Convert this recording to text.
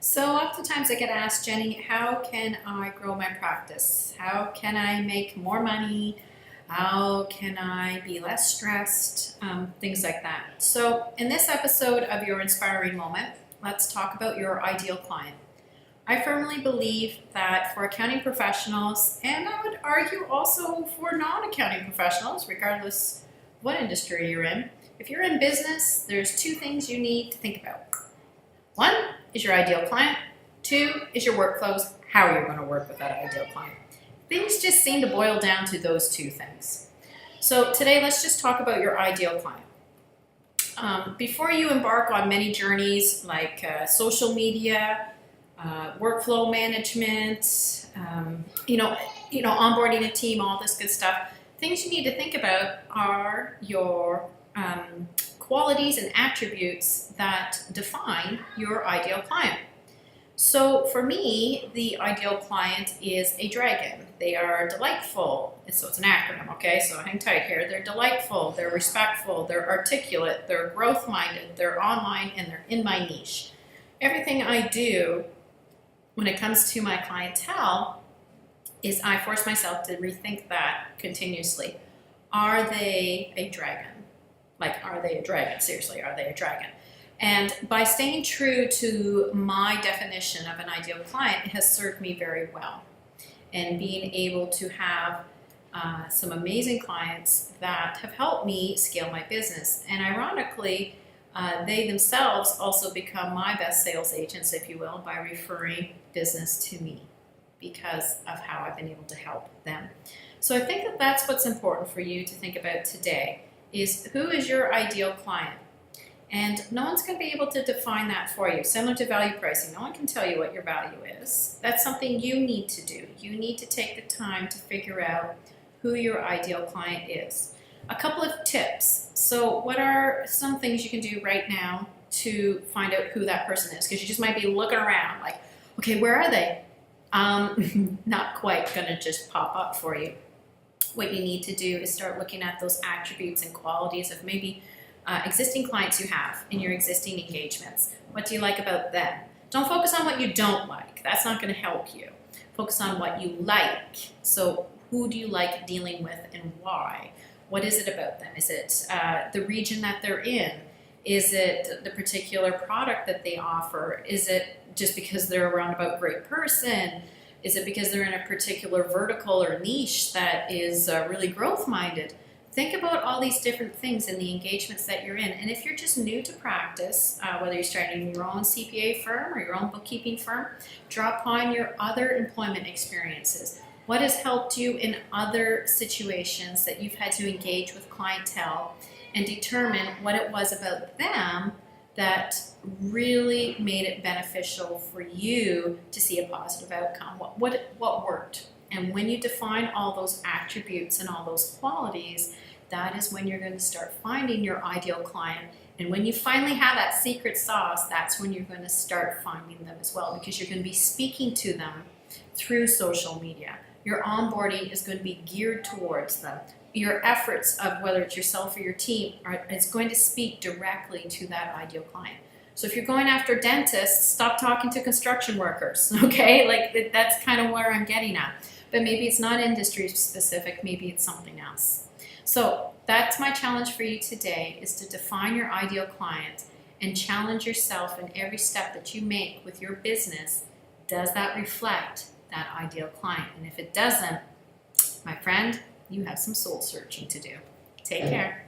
So oftentimes I get asked, Jenny, how can I grow my practice? How can I make more money? How can I be less stressed? Things like that. So in this episode of Your Inspiring Moment, let's talk about your ideal client. I firmly believe that for accounting professionals, and I would argue also for non-accounting professionals, regardless what industry you're in, if you're in business, there's two things you need to think about. One is your ideal client. Two is your workflows. How are you going to work with that ideal client? Things just seem to boil down to those two things. So today, let's just talk about your ideal client. Before you embark on many journeys like social media, workflow management, onboarding a team, all this good stuff, things you need to think about are your qualities and attributes that define your ideal client. So for me, the ideal client is a dragon. They are delightful. So it's an acronym, okay? So hang tight here. They're delightful, they're respectful, they're articulate, they're growth-minded, they're online, and they're in my niche. Everything I do when it comes to my clientele is I force myself to rethink that continuously. Are they a dragon? Are they a dragon? Seriously, are they a dragon? And by staying true to my definition of an ideal client, it has served me very well. And being able to have some amazing clients that have helped me scale my business. And ironically, they themselves also become my best sales agents, if you will, by referring business to me because of how I've been able to help them. So I think that that's what's important for you to think about today. Is who is your ideal client? And no one's going to be able to define that for you. Similar to value pricing, no one can tell you what your value is. That's something you need to do. You need to take the time to figure out who your ideal client is. A couple of tips. So what are some things you can do right now to find out who that person is? Because you just might be looking around like, okay, where are they? Not quite going to just pop up for you. What you need to do is start looking at those attributes and qualities of maybe existing clients you have in your existing engagements. What do you like about them? Don't focus on what you don't like. That's not going to help you. Focus on what you like. So who do you like dealing with and why? What is it about them? Is it the region that they're in? Is it the particular product that they offer? Is it just because they're a roundabout great person? Is it because they're in a particular vertical or niche that is really growth-minded? Think about all these different things in the engagements that you're in. And if you're just new to practice, whether you're starting your own CPA firm or your own bookkeeping firm, draw upon your other employment experiences. What has helped you in other situations that you've had to engage with clientele and determine what it was about them that really made it beneficial for you to see a positive outcome. What worked? And when you define all those attributes and all those qualities, that is when you're going to start finding your ideal client. And when you finally have that secret sauce, that's when you're going to start finding them as well, because you're going to be speaking to them through social media. Your onboarding is going to be geared towards them. Your efforts of whether it's yourself or your team is going to speak directly to that ideal client. So if you're going after dentists, stop talking to construction workers, okay? That's kind of where I'm getting at. But maybe it's not industry specific, maybe it's something else. So that's my challenge for you today, is to define your ideal client and challenge yourself in every step that you make with your business. Does that reflect that ideal client? And if it doesn't, my friend, you have some soul searching to do. Take care.